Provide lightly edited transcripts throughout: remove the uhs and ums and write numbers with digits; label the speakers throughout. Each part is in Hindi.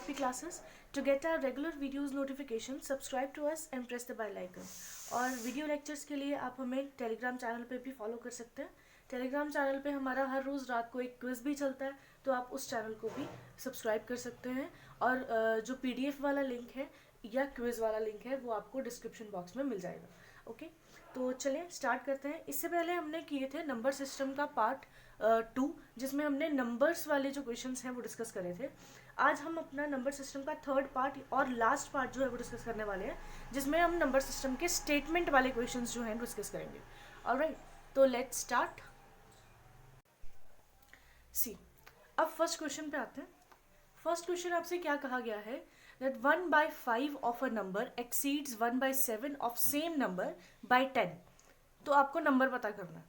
Speaker 1: RP classes. To get our regular videos notification, subscribe to us and press the bell icon. और वीडियो लेक्चर्स के लिए आप हमें टेलीग्राम चैनल पे भी फॉलो कर सकते हैं. टेलीग्राम चैनल पे हमारा हर रोज़ रात को एक क्विज़ भी चलता है, तो आप उस चैनल को भी सब्सक्राइब कर सकते हैं. और जो PDF वाला लिंक है या क्विज़ वाला लिंक है वो आपको डिस्क्रिप्शन बॉक्स में मिल जाएगा. ओके, तो चलें स्टार्ट करते हैं. इससे पहले हमने किए थे नंबर सिस्टम का पार्ट 2, जिसमें हमने नंबर्स वाले जो क्वेश्चंस हैं वो डिस्कस करे थे. आज हम अपना नंबर सिस्टम का थर्ड पार्ट और लास्ट पार्ट जो है वो डिस्कस करने वाले हैं, जिसमें हम नंबर सिस्टम के स्टेटमेंट वाले क्वेश्चंस जो हैं डिस्कस करेंगे. ऑलराइट, तो लेट्स स्टार्ट. सी, अब फर्स्ट क्वेश्चन पे आते हैं. फर्स्ट क्वेश्चन आपसे क्या कहा गया है, that 1/5 of a number exceeds 1/7 of same number by 10. तो आपको नंबर पता करना है.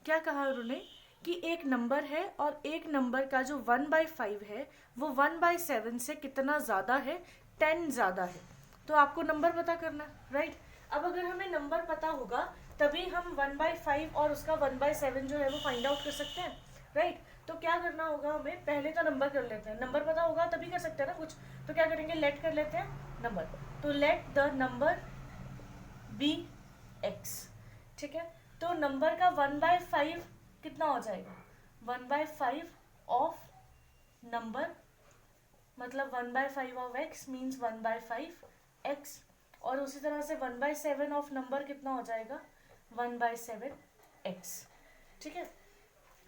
Speaker 1: क्या कहा उन्होंने कि एक नंबर है और एक नंबर का जो 1/5 है वो 1/7 से कितना ज़्यादा है, 10 ज़्यादा है. तो आपको नंबर पता करना है, राइट. अब अगर हमें नंबर पता होगा तभी हम 1/5 और उसका 1/7 जो है वो फाइंड आउट कर सकते हैं, राइट. तो क्या करना होगा, हमें पहले तो नंबर कर लेते हैं. नंबर पता होगा तभी कर सकते हैं ना कुछ. तो क्या करेंगे, लेट कर लेते हैं नंबर. तो let the number be x. ठीक है, तो नंबर का 1/5 कितना हो जाएगा, 1/5 ऑफ नंबर, मतलब 1/5 ऑफ x मीन्स 1/5 x. और उसी तरह से 1/7 ऑफ नंबर कितना हो जाएगा, 1/7 x. ठीक है,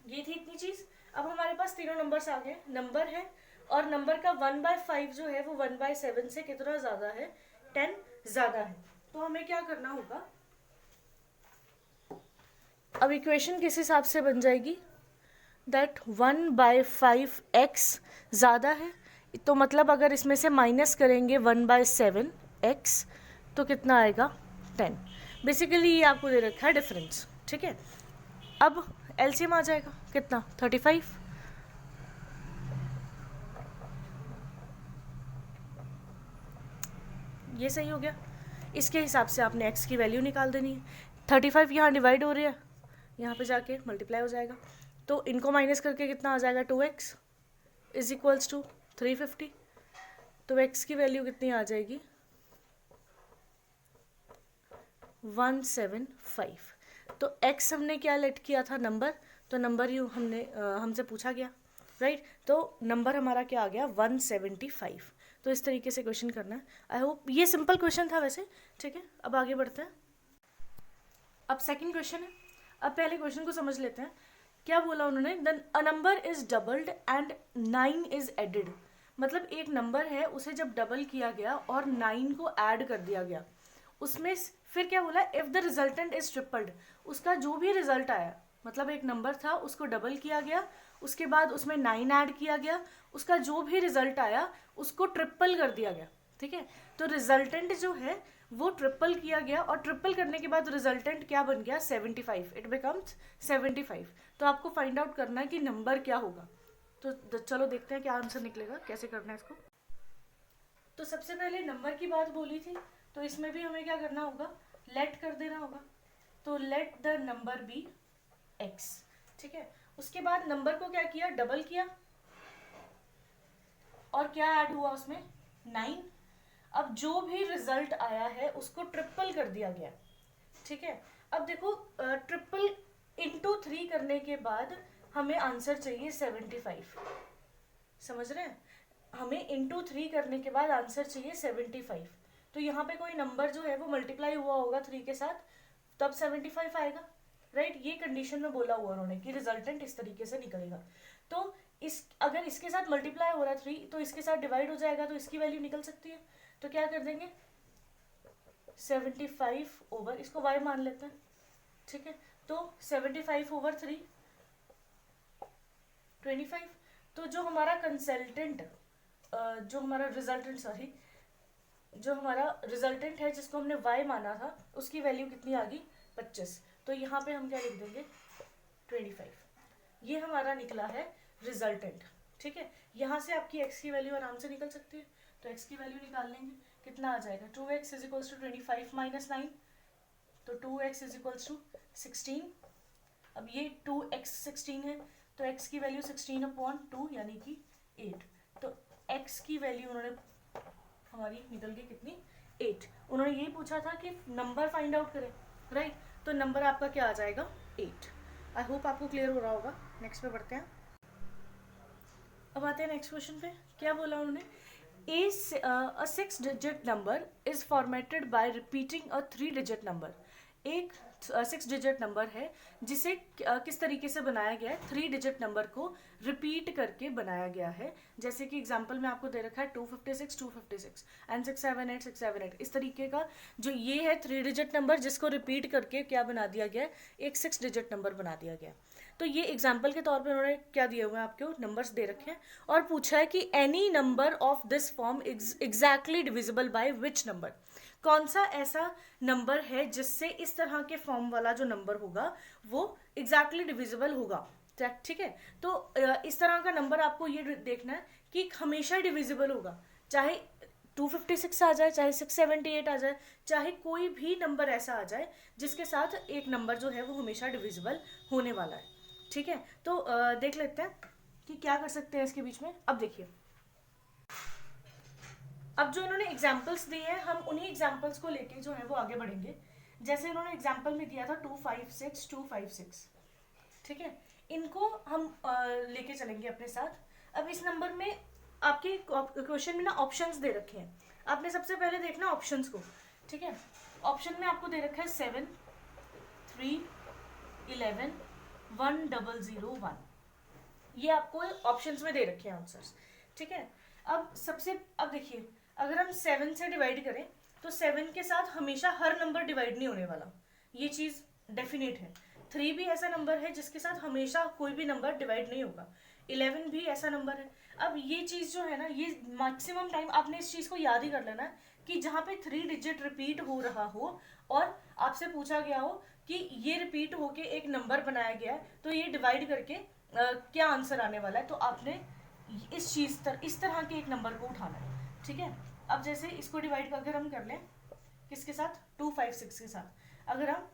Speaker 1: ये थी इतनी चीज. अब हमारे पास तीनों नंबर्स आ गए. नंबर है और नंबर का 1/5 जो है वो 1/7 से कितना ज्यादा है, 10 ज्यादा है. तो हमें क्या करना होगा, अब इक्वेशन किस हिसाब से बन जाएगी, दैट 1/5 x ज़्यादा है. तो मतलब अगर इसमें से माइनस करेंगे 1/7 x तो कितना आएगा, 10. बेसिकली ये आपको दे रखा है डिफरेंस. ठीक है, अब एलसीएम आ जाएगा कितना, 35. ये सही हो गया. इसके हिसाब से आपने x की वैल्यू निकाल देनी है. 35 यहाँ डिवाइड हो रही है, यहाँ पे जाके मल्टीप्लाई हो जाएगा. तो इनको माइनस करके कितना आ जाएगा, 2x इज इक्वल्स टू 350. तो x की वैल्यू कितनी आ जाएगी, 175. तो x हमने क्या लेट किया था, नंबर. तो नंबर यू हमसे पूछा गया, राइट. तो नंबर हमारा क्या आ गया, 175. तो इस तरीके से क्वेश्चन करना है. आई होप ये सिंपल क्वेश्चन था वैसे. ठीक है, अब आगे बढ़ते हैं. अब सेकंड क्वेश्चन है. अब पहले क्वेश्चन को समझ लेते हैं. क्या बोला उन्होंने, then a number is doubled and 9 is added. मतलब एक नंबर है, उसे जब डबल किया गया और 9 को ऐड कर दिया गया, उसमें फिर क्या बोला, if the resultant is tripled. उसका जो भी रिजल्ट आया, मतलब एक नंबर था उसको डबल किया गया, उसके बाद उसमें 9 ऐड किया गया, उसका जो भी रिजल्ट आया उसको ट्रिपल कर दिया गया. ठीक है, तो रिजल्टेंट जो है वो ट्रिपल किया गया और ट्रिपल करने के बाद रिजल्टेंट क्या बन गया, 75. It becomes 75. तो आपको फाइंड आउट करना है कि नंबर क्या होगा. तो चलो देखते हैं क्या आंसर निकलेगा, कैसे करना है इसको. तो सबसे पहले नंबर की बात बोली थी, तो इसमें भी हमें क्या करना होगा, लेट कर देना होगा. तो let the number be x. ठीक है, उसके बाद नंबर को क्या किया, डबल किया, और क्या ऐड हुआ उसमें, 9. अब जो भी रिजल्ट आया है उसको ट्रिपल कर दिया गया. ठीक है, अब देखो ट्रिपल इंटू 3 करने के बाद हमें आंसर चाहिए 75. समझ रहे हैं, हमें इंटू 3 करने के बाद आंसर चाहिए 75. तो यहाँ पे कोई नंबर जो है वो मल्टीप्लाई हुआ होगा 3 के साथ, तब 75 आएगा, राइट. ये कंडीशन में बोला हुआ उन्होंने कि रिजल्टेंट इस तरीके से निकलेगा. तो अगर इसके साथ मल्टीप्लाई हो रहा है 3 तो इसके साथ डिवाइड हो जाएगा, तो इसकी वैल्यू निकल सकती है. तो क्या कर देंगे, 75 ओवर, इसको y मान लेते हैं. ठीक है, तो 75 ओवर 3 25. तो जो हमारा कंसल्टेंट जो हमारा रिजल्टेंट है जिसको हमने y माना था, उसकी वैल्यू कितनी आ गई, 25. तो यहाँ पे हम क्या लिख देंगे, 25. ये हमारा निकला है रिजल्टेंट. ठीक है, यहाँ से आपकी x की वैल्यू आराम से निकल सकती है. तो x की वैल्यू निकाल लेंगे, कितना आ जाएगा, 2x is equals to 25 minus 9. तो 2x इज इक्वल्स टू 16. अब ये 2x 16 है, तो x की वैल्यू 16/2 यानी कि 8. तो x की वैल्यू उन्होंने हमारी निकल गई कितनी, 8। उन्होंने यही पूछा था कि नंबर फाइंड आउट करें, राइट। तो नंबर आपका क्या आ जाएगा, 8। आई होप आपको क्लियर हो रहा होगा। नेक्स्ट पे बढ़ते हैं। अब आते हैं नेक्स्ट क्वेश्चन पे। क्या बोला उन्होंने, a 6-digit number is formatted bye repeating a 3-digit number. एक 6-digit नंबर है जिसे किस तरीके से बनाया गया है, 3-digit नंबर को रिपीट करके बनाया गया है। जैसे कि एग्जांपल में आपको दे रखा है 256 256 एंड 678 678। इस तरीके का जो ये है 3-digit नंबर जिसको रिपीट करके क्या बना दिया गया है, एक 6-digit नंबर बना दिया गया। तो ये एग्जाम्पल के तौर पे उन्होंने क्या दिए हुए हैं, आपको नंबर्स दे रखे हैं और पूछा है कि any number of this form exactly divisible by which number. कौन सा ऐसा नंबर है जिससे इस तरह के फॉर्म वाला जो नंबर होगा वो एग्जैक्टली डिविजिबल होगा, ठीक है। तो इस तरह का नंबर आपको ये देखना है कि हमेशा डिविजिबल होगा, चाहे 256 आ जाए, चाहे 678 आ जाए, चाहे कोई भी नंबर ऐसा आ जाए जिसके साथ एक नंबर जो है वो हमेशा डिविजिबल होने वाला है, ठीक है। तो देख लेते हैं कि क्या कर सकते हैं इसके बीच में। अब देखिए, अब जो इन्होंने एग्जाम्पल्स दिए हैं हम उन्हीं एग्जाम्पल्स को लेके जो है वो आगे बढ़ेंगे। जैसे इन्होंने एग्जाम्पल में दिया था 256 256, ठीक है। इनको हम लेके चलेंगे अपने साथ। अब इस नंबर में आपके क्वेश्चन में ना ऑप्शंस दे रखे हैं, आपने सबसे पहले देखना ऑप्शंस को, ठीक है। ऑप्शन में आपको दे रखा है 7 3 11 1001, ये आपको ऑप्शंस में दे रखे हैं आंसर्स, ठीक है। अब देखिए, अगर हम 7 से डिवाइड करें तो 7 के साथ हमेशा हर नंबर डिवाइड नहीं होने वाला, ये चीज डेफिनेट है। 3 भी ऐसा नंबर है जिसके साथ हमेशा कोई भी नंबर डिवाइड नहीं होगा। 11 भी ऐसा नंबर है। अब ये चीज जो है ना, ये मैक्सिमम टाइम आपने इस चीज को याद ही कर लेना है कि जहाँ पे 3 डिजिट रिपीट हो रहा हो और आपसे पूछा गया हो कि ये रिपीट होके एक नंबर बनाया गया है तो ये डिवाइड करके क्या आंसर आने वाला है, तो आपने इस तरह के एक नंबर को उठाना है, ठीक है। अब जैसे इसको डिवाइड अगर हम कर लें किसके साथ, 256 के साथ, अगर हम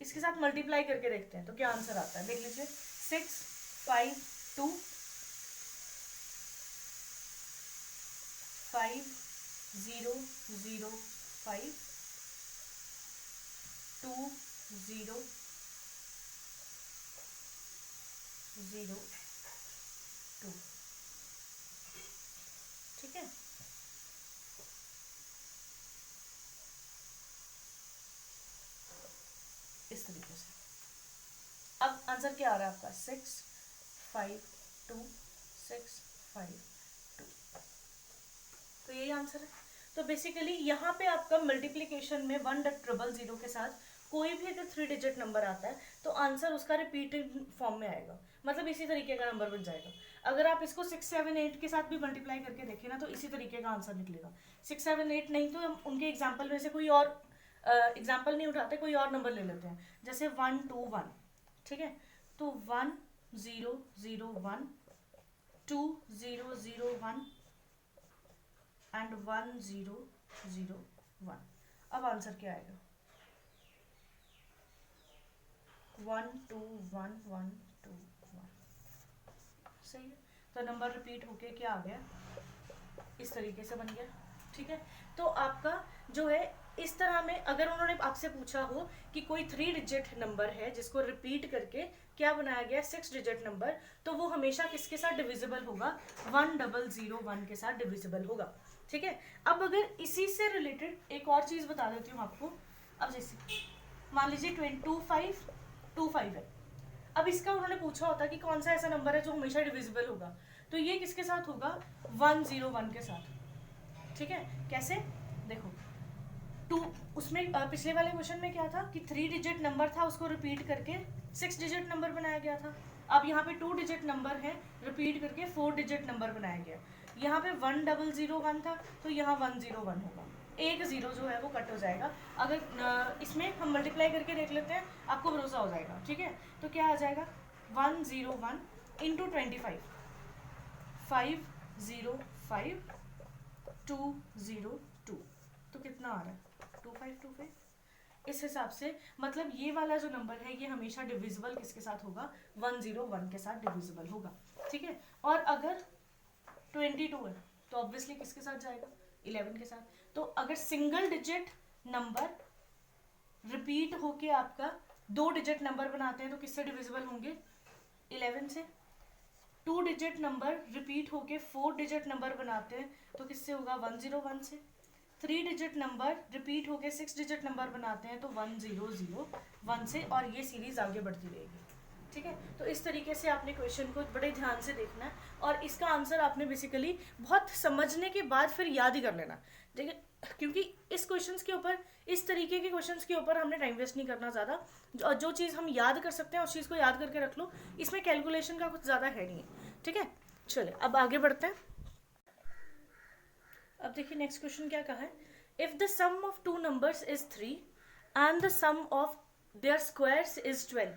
Speaker 1: इसके साथ मल्टीप्लाई करके देखते हैं तो क्या आंसर आता है, देख लीजिए। 6 5 2 5 0 0 5 2 0 0 2, ठीक है। इस तरीके से अब आंसर क्या आ रहा है आपका, 6 5 2 6 5 2, तो यही आंसर है। तो बेसिकली यहाँ पे आपका मल्टीप्लीकेशन में 100 के साथ कोई भी अगर 3 डिजिट नंबर आता है तो आंसर उसका रिपीटेड फॉर्म में आएगा, मतलब इसी तरीके का नंबर बन जाएगा। अगर आप इसको 6 7 8 के साथ भी मल्टीप्लाई करके देखें ना तो इसी तरीके का आंसर निकलेगा। 6 7 8 नहीं तो हम उनके एग्जाम्पल में से कोई और एग्जाम्पल नहीं उठाते, कोई और नंबर ले लेते हैं, जैसे 1 2 1, ठीक है। तो 1 0 0 1 2 0 0 1 एंड 1 0 0 1। अब आंसर क्या आएगा, 1 2 1 1 2 1, सही है। तो नंबर रिपीट होके क्या आ गया, इस तरीके से बन गया, ठीक है। तो आपका जो है इस तरह में अगर उन्होंने आपसे पूछा हो कि कोई 3 डिजिट नंबर है जिसको रिपीट करके क्या बनाया गया, 6 डिजिट नंबर, तो वो हमेशा किसके साथ डिविजिबल होगा, 1001 के साथ डिविजिबल होगा, ठीक है। अब अगर इसी से रिलेटेड एक और चीज बता देती हूँ आपको। अब जैसे मान लीजिए 2525 है, अब इसका उन्होंने पूछा होता कि कौन सा ऐसा नंबर है जो हमेशा डिविजिबल होगा, तो ये किसके साथ होगा, 101 के साथ, ठीक है। कैसे, देखो उसमें पिछले वाले क्वेश्चन में क्या था कि 3 डिजिट नंबर था, उसको रिपीट करके 6 डिजिट नंबर बनाया गया था। अब यहाँ पे 2 डिजिट नंबर है, रिपीट करके 4 डिजिट नंबर बनाया गया। यहाँ पे 1001 था तो यहाँ 101 होगा, एक जीरो जो है वो कट हो जाएगा। अगर इसमें हम मल्टीप्लाई करके देख लेते हैं, आपको भरोसा हो जाएगा, ठीक है। तो क्या आ जाएगा, 101 इंटू 25, 505 202, तो कितना आ रहा है, 2525, इस हिसाब से मतलब ये वाला जो नंबर है ये हमेशा डिविजिबल किसके साथ होगा, 101 के साथ डिविजिबल होगा, ठीक है। और अगर 22 है तो ऑब्वियसली किसके साथ जाएगा, 11 के साथ। तो अगर सिंगल डिजिट नंबर रिपीट होके आपका 2 डिजिट नंबर बनाते हैं तो किससे डिविजिबल होंगे, 11 से। 2 डिजिट नंबर रिपीट होके 4 डिजिट नंबर बनाते हैं तो किससे होगा, 101 से। 3 डिजिट नंबर रिपीट होके 6 डिजिट नंबर बनाते हैं तो 1001 से, और ये सीरीज आगे बढ़ती रहेगी, ठीक है। तो इस तरीके से आपने क्वेश्चन को बड़े ध्यान से देखना है, और इसका आंसर आपने बेसिकली बहुत समझने के बाद फिर याद ही कर लेना, ठीक है। क्योंकि इस क्वेश्चंस के ऊपर, इस तरीके के क्वेश्चंस के ऊपर हमने टाइम वेस्ट नहीं करना ज़्यादा। जो चीज़ हम याद कर सकते हैं उस चीज़ को याद करके रख लो, इसमें कैलकुलेशन का कुछ ज़्यादा है नहीं, ठीक है। चलिए अब आगे बढ़ते हैं। अब देखिए नेक्स्ट क्वेश्चन क्या कहा है, if the sum of 2 numbers is 3 and the sum of their squares is 12,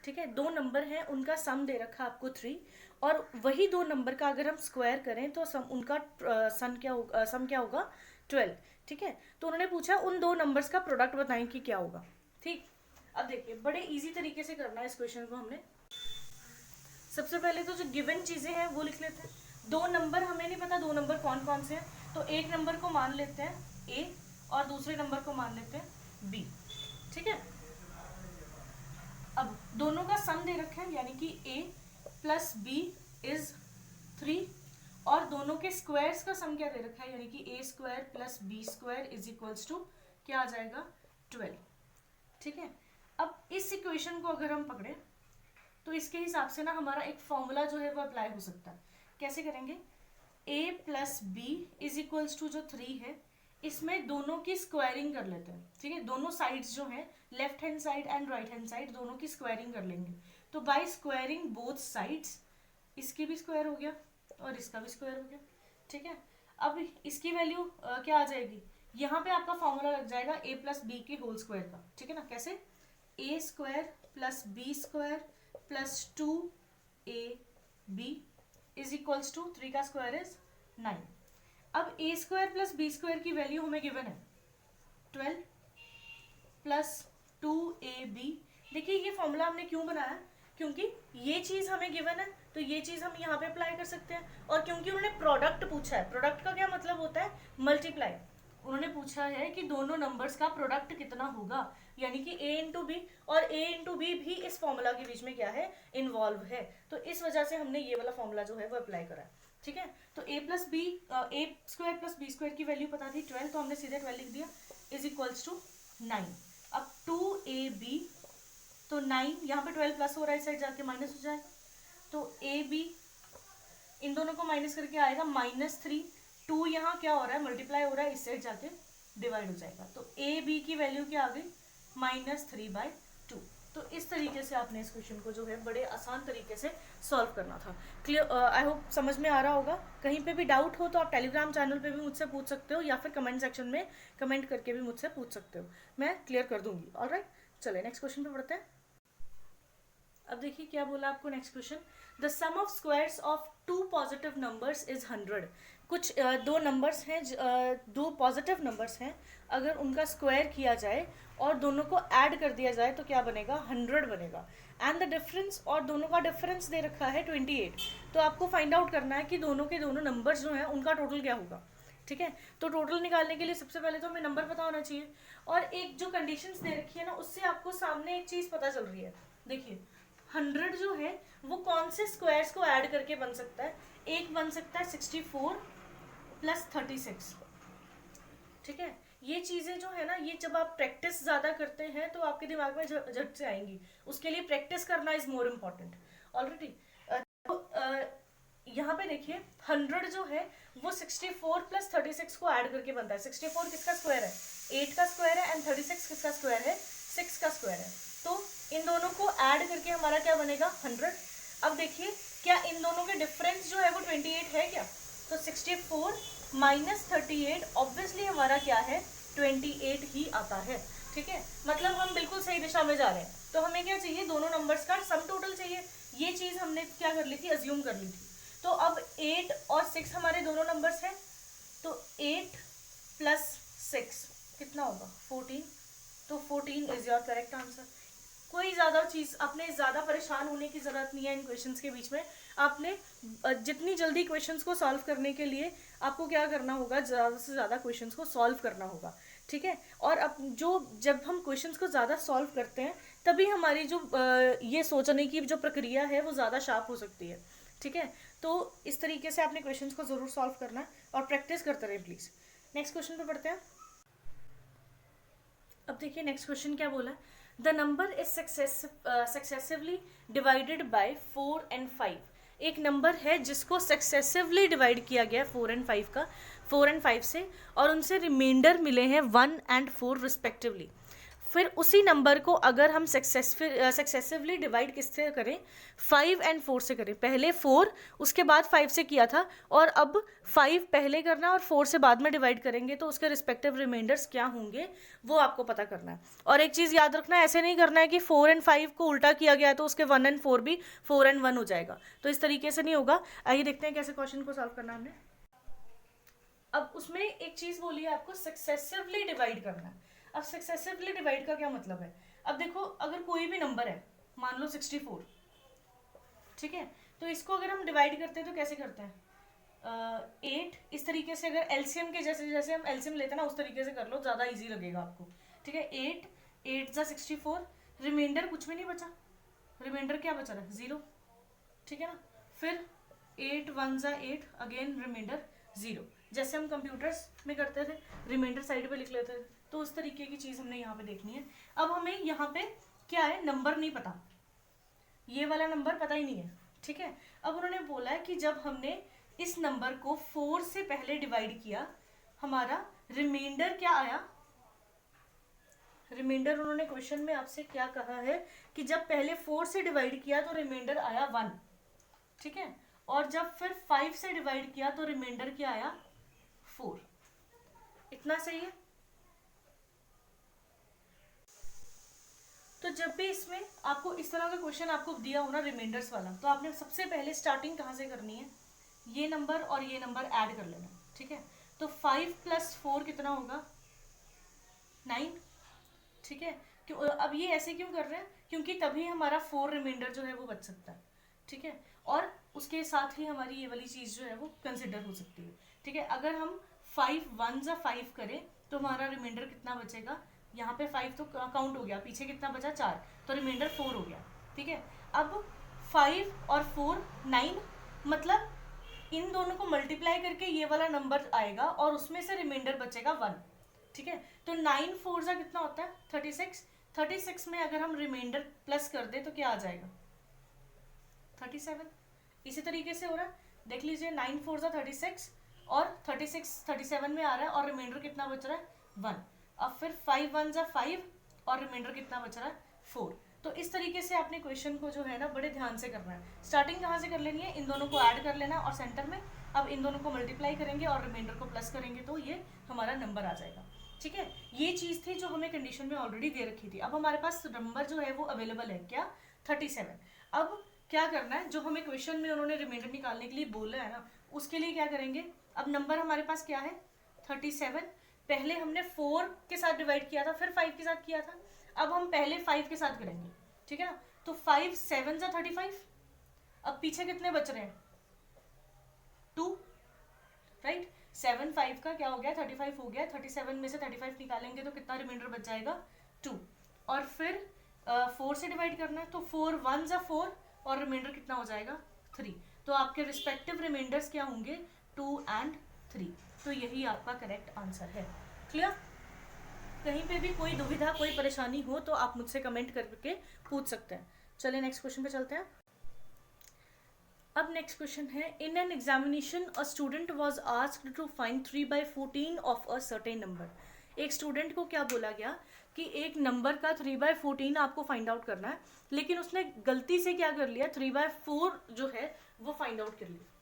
Speaker 1: ठीक है। 2 नंबर हैं, उनका सम दे रखा है आपको 3, और वही 2 नंबर का अगर हम स्क्वायर करें तो सम उनका सम क्या होगा 12, ठीक है। तो उन्होंने पूछा उन 2 नंबर्स का प्रोडक्ट बताएं कि क्या होगा, ठीक। अब देखिए बड़े इजी तरीके से करना है इस क्वेश्चन को हमने। सबसे पहले तो जो गिवन चीजें हैं वो लिख लेते हैं। 2 नंबर हमें नहीं पता 2 नंबर कौन कौन से हैं, तो एक नंबर को मान लेते हैं ए और दूसरे नंबर को मान लेते हैं बी, ठीक है। अब दोनों का सम दे रखा है यानी कि a प्लस बी इज 3, और दोनों के स्क्वायर्स का सम क्या दे रखा है यानी कि a square plus B square is equals to क्या आ जाएगा 12, ठीक है। अब इस इक्वेशन को अगर हम पकड़े तो इसके हिसाब से ना हमारा एक फॉर्मूला जो है वो अप्लाई हो सकता है। कैसे करेंगे, a plus B is equals to जो 3 है इसमें दोनों की स्क्वायरिंग कर लेते हैं, ठीक है। दोनों साइड्स जो हैं left hand side and right hand side दोनों की स्क्वायरिंग कर लेंगे। तो बाय स्क्वायरिंग बोथ साइड्स, इसकी भी स्क्वायर हो गया और इसका भी स्क्वायर हो गया, ठीक है। अब इसकी वैल्यू क्या आ जाएगी, यहाँ पे आपका फॉर्मूला लग जाएगा a प्लस बी के होल स्क्वायर का, ठीक है ना। कैसे, a square plus B square plus 2ab is equals to 3 का स्क्वायर इज 9। अब a square plus B square की वैल्यू हमें गिवन है 12 प्लस 2ab। देखिए ये फॉर्मूला हमने क्यों बनाया, क्योंकि ये चीज हमें गिवन है तो ये चीज हम यहाँ पे अप्लाई कर सकते हैं, और क्योंकि उन्होंने प्रोडक्ट पूछा है, प्रोडक्ट का क्या मतलब होता है, मल्टीप्लाई। उन्होंने पूछा है कि दोनों नंबर्स का प्रोडक्ट कितना होगा, यानी कि a इंटू बी, और a इंटू बी भी इस फॉर्मूला के बीच में क्या है, इन्वॉल्व है। तो इस वजह से हमने ये वाला फॉर्मूला जो है वो अप्लाई करा है, ठीक है। तो a plus B, a square plus B square की वैल्यू पता थी 12, तो हमने सीधे 12 लिख दिया इज इक्वल्स टू 9। अब 2ab, तो 9 यहाँ पे 12 प्लस हो रहा है, इस साइड जाके माइनस हो जाएगा, तो ab इन दोनों को माइनस करके आएगा -3। 2 यहाँ क्या हो रहा है, मल्टीप्लाई हो रहा है, इस साइड जाके डिवाइड हो जाएगा, तो ab की वैल्यू क्या आ गई -3/2। तो इस तरीके से आपने इस क्वेश्चन को जो है बड़े आसान तरीके से सॉल्व करना था। क्लियर, आई होप समझ में आ रहा होगा। कहीं पे भी डाउट हो तो आप टेलीग्राम चैनल पे भी मुझसे पूछ सकते हो, या फिर कमेंट सेक्शन में कमेंट करके भी मुझसे पूछ सकते हो, मैं क्लियर कर दूंगी। ऑलराइट, चले नेक्स्ट क्वेश्चन पे बढ़ते हैं। अब देखिए क्या बोला आपको next question, the sum of squares of 2 positive numbers is 100। कुछ 2 नंबर्स हैं, 2 पॉजिटिव नंबर्स हैं, अगर उनका स्क्वायर किया जाए और दोनों को ऐड कर दिया जाए तो क्या बनेगा, 100 बनेगा। एंड द डिफरेंस, और दोनों का डिफरेंस दे रखा है 28। तो आपको फाइंड आउट करना है कि दोनों के दोनों नंबर्स जो हैं उनका टोटल क्या होगा, ठीक है। तो टोटल निकालने के लिए सबसे पहले तो हमें नंबर पता होना चाहिए, और एक जो कंडीशंस दे रखी है ना उससे आपको सामने एक चीज पता चल रही है। देखिए 100 जो है वो कौन से स्क्वायर्स को ऐड करके बन सकता है, एक बन सकता है 64 प्लस 36, ठीक है। ये चीजें जो है ना, ये जब आप प्रैक्टिस ज्यादा करते हैं तो आपके दिमाग में झट से आएंगी, उसके लिए प्रैक्टिस करना इज मोर इम्पोर्टेंट। ऑलरेडी यहाँ पे देखिए 100 जो है वो 64 प्लस 36 को ऐड करके बनता है। 64 किसका स्क्वायर है, 8 का स्क्वायर है, एंड 36 किसका स्क्वायर है, 6 का स्क्वायर है। तो इन दोनों को ऐड करके हमारा क्या बनेगा 100। अब देखिए क्या इन दोनों के डिफरेंस जो है वो 28 है क्या, तो 64 माइनस 38 ऑब्वियसली हमारा क्या है 28 ही आता है, ठीक है। मतलब हम बिल्कुल सही दिशा में जा रहे हैं। तो हमें क्या चाहिए, दोनों नंबर्स का सम टोटल चाहिए। ये चीज हमने क्या कर ली थी, अज्यूम कर ली थी। तो अब 8 और 6 हमारे दोनों नंबर्स हैं, तो 8 प्लस 6 कितना होगा 14, तो 14 इज योर करेक्ट आंसर। कोई ज़्यादा चीज़, आपने ज़्यादा परेशान होने की ज़रूरत नहीं है इन क्वेश्चंस के बीच में। आपने जितनी जल्दी क्वेश्चंस को सॉल्व करने के लिए आपको क्या करना होगा, ज़्यादा से ज़्यादा क्वेश्चंस को सॉल्व करना होगा, ठीक है। और अब जब हम क्वेश्चंस को ज़्यादा सॉल्व करते हैं तभी हमारी जो ये सोचने की जो प्रक्रिया है वो ज़्यादा शार्प हो सकती है, ठीक है। तो इस तरीके से आपने क्वेश्चंस को ज़रूर सॉल्व करना है और प्रैक्टिस करते रहें प्लीज़। नेक्स्ट क्वेश्चन पे पढ़ते हैं। अब देखिए नेक्स्ट क्वेश्चन क्या बोला है, the number is successively divided by 4 and 5। एक नंबर है जिसको सक्सेसिवली डिवाइड किया गया 4 and 5 का, 4 and 5 से, और उनसे रिमाइंडर मिले हैं 1 and 4 रिस्पेक्टिवली। फिर उसी नंबर को अगर हम सक्सेसिवली डिवाइड किससे करें, 5 and 4 से करें। पहले 4 उसके बाद 5 से किया था, और अब 5 पहले करना और 4 से बाद में डिवाइड करेंगे, तो उसके रिस्पेक्टिव रिमाइंडर्स क्या होंगे वो आपको पता करना है। और एक चीज़ याद रखना, ऐसे नहीं करना है कि 4 and 5 को उल्टा किया गया तो उसके 1 and 4 भी 4 and 1 हो जाएगा, तो इस तरीके से नहीं होगा। आइए देखते हैं कैसे क्वेश्चन को सॉल्व करना हमने। अब उसमें एक चीज़ बोली है आपको सक्सेसिवली डिवाइड करना है। अब सक्सेसिवली डिवाइड का क्या मतलब है, अब देखो अगर कोई भी नंबर है, मान लो 64, ठीक है, तो इसको अगर हम डिवाइड करते हैं तो कैसे करते हैं, 8 इस तरीके से, अगर एलसीएम के जैसे जैसे हम एलसीएम लेते हैं ना उस तरीके से कर लो, ज़्यादा इजी लगेगा आपको, ठीक है। 8 × 64, रिमाइंडर कुछ भी नहीं बचा, रिमाइंडर क्या बचा रहा, 0, ठीक है ना। फिर 8 × 1 = 8, अगेन रिमाइंडर 0, जैसे हम कंप्यूटर्स में करते थे, रिमाइंडर साइड पे लिख लेते थे, तो उस तरीके की चीज़ हमने यहाँ पे देखनी है। अब हमें यहाँ पे क्या है, नंबर नहीं पता, ये वाला नंबर पता ही नहीं है, ठीक है। अब उन्होंने बोला है कि जब हमने इस नंबर को 4 से पहले डिवाइड किया, हमारा रिमाइंडर क्या आया, रिमाइंडर उन्होंने क्वेश्चन में आपसे क्या कहा है कि जब पहले 4 से डिवाइड किया तो रिमाइंडर आया 1, ठीक है, और जब फिर 5 से डिवाइड किया तो रिमाइंडर क्या आया, 4। इतना सही है। तो जब भी इसमें आपको इस तरह का क्वेश्चन आपको दिया हो ना रिमाइंडर्स वाला, तो आपने सबसे पहले स्टार्टिंग कहाँ से करनी है, ये नंबर और ये नंबर ऐड कर लेना, ठीक है। तो 5 + 4 कितना होगा, 9, ठीक है। क्यों अब ये ऐसे क्यों कर रहे हैं, क्योंकि तभी हमारा 4 रिमाइंडर जो है वो बच सकता है, ठीक है। और उसके साथ ही हमारी ये वाली चीज़ जो है वो कंसिडर हो सकती है, ठीक है। अगर हम 5 × 1 = 5 करें तो हमारा रिमाइंडर कितना बचेगा, यहाँ पे 5 तो काउंट हो गया, पीछे कितना बचा 4, तो रिमाइंडर 4 हो गया, ठीक है। अब 5 और 4 9, मतलब इन दोनों को मल्टीप्लाई करके ये वाला नंबर आएगा और उसमें से रिमाइंडर बचेगा 1, ठीक है। तो 9 × 4 = कितना होता है, 36। 36 में अगर हम रिमाइंडर प्लस कर दे तो क्या आ जाएगा, 37। इसी तरीके से हो रहा है, देख लीजिए 9 × 4 = 36 और 36 37 में आ रहा है और रिमाइंडर कितना बच रहा है, 1। अब फिर 5 × 1 = 5 और रिमाइंडर कितना बच रहा है, 4। तो इस तरीके से आपने क्वेश्चन को जो है ना बड़े ध्यान से करना है। स्टार्टिंग कहाँ से कर लेनी है, इन दोनों को ऐड कर लेना और सेंटर में अब इन दोनों को मल्टीप्लाई करेंगे और रिमाइंडर को प्लस करेंगे तो ये हमारा नंबर आ जाएगा, ठीक है। ये चीज़ थी जो हमें कंडीशन में ऑलरेडी दे रखी थी। अब हमारे पास नंबर जो है वो अवेलेबल है क्या, 37। अब क्या करना है, जो हमें क्वेश्चन में उन्होंने रिमाइंडर निकालने के लिए बोला है ना, उसके लिए क्या करेंगे, अब नंबर हमारे पास क्या है 37, पहले हमने 4 के साथ डिवाइड किया था, फिर 5 के साथ किया था, अब हम पहले 5 के साथ करेंगे, ठीक है ना। तो 5 × 7 = 35, अब पीछे कितने बच रहे हैं, 2, राइट। 7 5 का क्या हो गया, 35 हो गया, 37 में से 35 निकालेंगे तो कितना रिमाइंडर बच जाएगा, 2। और फिर 4 से डिवाइड करना है, तो 4 × 1 = 4 और रिमाइंडर कितना हो जाएगा, 3। तो आपके रिस्पेक्टिव रिमाइंडर्स क्या होंगे, 2 and 3। तो यही आपका करेक्ट आंसर है। क्लियर। कहीं पे भी कोई दुविधा कोई परेशानी हो तो आप मुझसे कमेंट करके पूछ सकते हैं। चलिए नेक्स्ट क्वेश्चन पे चलते हैं। अब नेक्स्ट क्वेश्चन है, in an examination a student was asked to find 3/14 of a certain number. एक स्टूडेंट को क्या बोला गया कि एक नंबर का 3/14 आपको फाइंड आउट करना है, लेकिन उसने गलती से क्या कर लिया, 3/4 जो है वो फाइंड आउट कर लिया।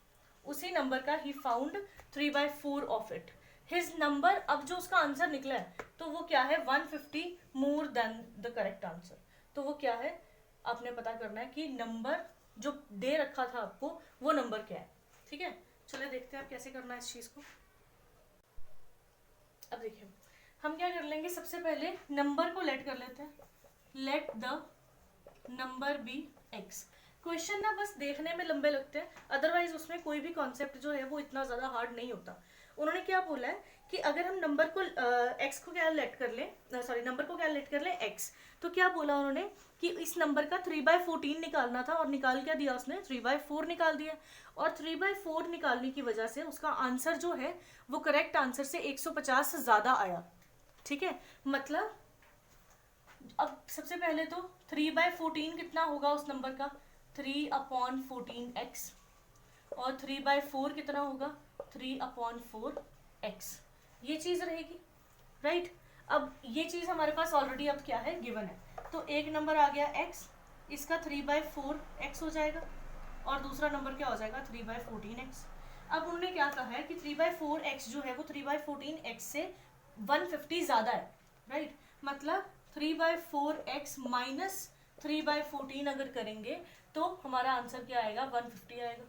Speaker 1: उसी नंबर का he found 3/4 of it. His number, अब जो उसका आंसर निकला है तो वो क्या है, 150 more than the correct answer. तो वो क्या है, आपने पता करना है कि नंबर जो दे रखा था आपको वो नंबर क्या है, ठीक है। चलिए देखते हैं आप कैसे करना है इस चीज को। अब देखिए हम क्या कर लेंगे, सबसे पहले नंबर को लेट कर लेते हैं, let the number be X. Question ना बस देखने में लंबे लगते हैं, अदरवाइज उसमें कोई भी कॉन्सेप्ट जो है वो इतना ज़्यादा हार्ड नहीं होता। उन्होंने क्या बोला है कि अगर हम नंबर को एक्स को क्या लेट कर लें, सॉरी नंबर को क्या लेट कर लें एक्स, तो क्या बोला उन्होंने कि इस नंबर का 3/14 निकालना था, और निकाल क्या दिया उसने, 3/4 निकाल दिया। और 3/4 निकालने की वजह से उसका आंसर जो है वो करेक्ट आंसर से 150 से ज़्यादा आया। ठीक है, मतलब अब सबसे पहले तो 3/14 कितना होगा उस नंबर का, 3/14x, और 3/4 कितना होगा, 3/4x। ये चीज़ रहेगी, राइट। अब ये चीज़ हमारे पास ऑलरेडी अब क्या है, गिवन है। तो एक नंबर आ गया x, इसका 3/4x हो जाएगा, और दूसरा नंबर क्या हो जाएगा, 3/14x। अब उन्होंने क्या कहा है कि 3/4x जो है वो 3/14x से 150 ज़्यादा है, राइट। मतलब 3/4x माइनस 3/14 अगर करेंगे तो हमारा आंसर क्या आएगा, 150 आएगा।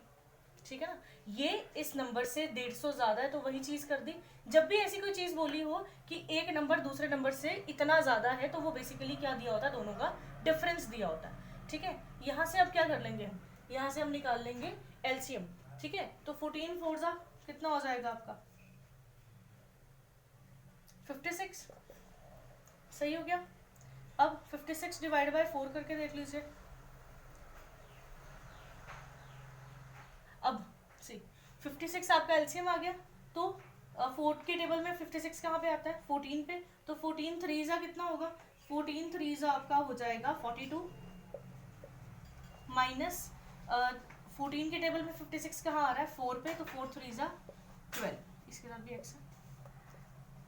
Speaker 1: ठीक है ना, ये इस नंबर से 150 ज़्यादा है, तो वही चीज़ कर दी। जब भी ऐसी कोई चीज़ बोली हो कि एक नंबर दूसरे नंबर से इतना ज़्यादा है, तो वो बेसिकली क्या दिया होता है, दोनों का डिफरेंस दिया होता है। ठीक है, यहाँ से अब क्या कर लेंगे हम, यहाँ से हम निकाल लेंगे एलसीएम। ठीक है, तो 14 4 जा कितना हो जाएगा आपका, 56। सही हो गया। अब 56 डिवाइड बाय 4 करके देख लीजिए। अब सी 56 आपका एलसीएम आ गया, तो 4 के टेबल में 56 कहाँ पे आता है, 14 पे। तो 14 3 कितना होगा, 14 3 आपका हो जाएगा 42, माइनस 14 के टेबल में 56 कहाँ आ रहा है, 4 पे, तो 4 3 12। इसके साथ भी एक्स है,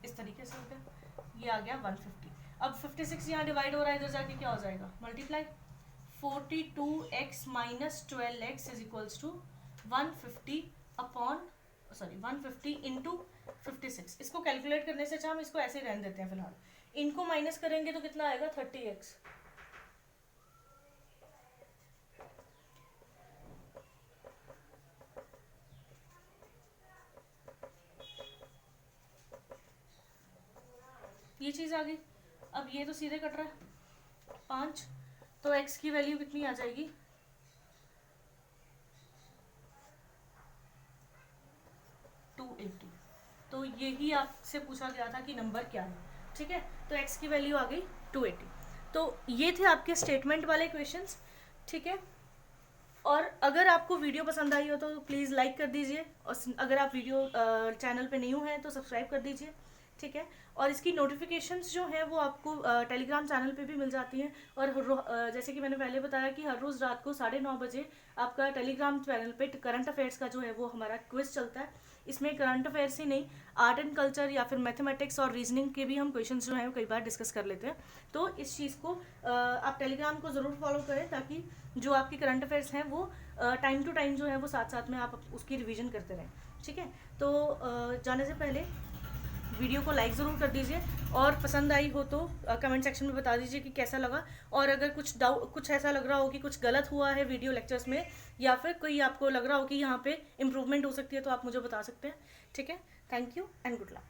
Speaker 1: इस तरीके से हो गया, ये आ गया 150। अब 56 यहाँ डिवाइड हो रहा है, इधर जाके क्या हो जाएगा, multiply. 42x minus 12x is equals to 150 into 56। इसको कैलकुलेट करने से अच्छा हम इसको ऐसे रहने देते हैं फिलहाल। इनको माइनस करेंगे तो कितना आएगा, 30x। ये चीज आ गई। अब ये तो सीधे कट रहा है 5, तो x की वैल्यू कितनी आ जाएगी, 280। तो यही आपसे पूछा गया था कि नंबर क्या है। ठीक है, तो x की वैल्यू आ गई 280। तो ये थे आपके स्टेटमेंट वाले क्वेश्चंस। ठीक है, और अगर आपको वीडियो पसंद आई हो तो प्लीज़ लाइक कर दीजिए, और अगर आप वीडियो चैनल पे न्यू हैं तो सब्सक्राइब कर दीजिए। ठीक है, और इसकी नोटिफिकेशंस जो हैं वो आपको टेलीग्राम चैनल पे भी मिल जाती हैं। और जैसे कि मैंने पहले बताया कि हर रोज़ रात को 9:30 बजे आपका टेलीग्राम चैनल पे करंट अफेयर्स का जो है वो हमारा क्विज चलता है। इसमें करंट अफेयर्स ही नहीं, आर्ट एंड कल्चर या फिर मैथमेटिक्स और रीजनिंग के भी हम क्वेश्चंस जो हैं वो कई बार डिस्कस कर लेते हैं। तो इस चीज़ को आप टेलीग्राम को ज़रूर फॉलो करें, ताकि जो आपकी करंट अफेयर्स हैं वो टाइम टू टाइम जो है वो साथ साथ में आप उसकी रिवीजन करते रहें। ठीक है, तो जाने से पहले वीडियो को लाइक ज़रूर कर दीजिए, और पसंद आई हो तो कमेंट सेक्शन में बता दीजिए कि कैसा लगा। और अगर कुछ ऐसा लग रहा हो कि कुछ गलत हुआ है वीडियो लेक्चर्स में, या फिर कोई आपको लग रहा हो कि यहाँ पे इम्प्रूवमेंट हो सकती है, तो आप मुझे बता सकते हैं। ठीक है, thank you and good luck.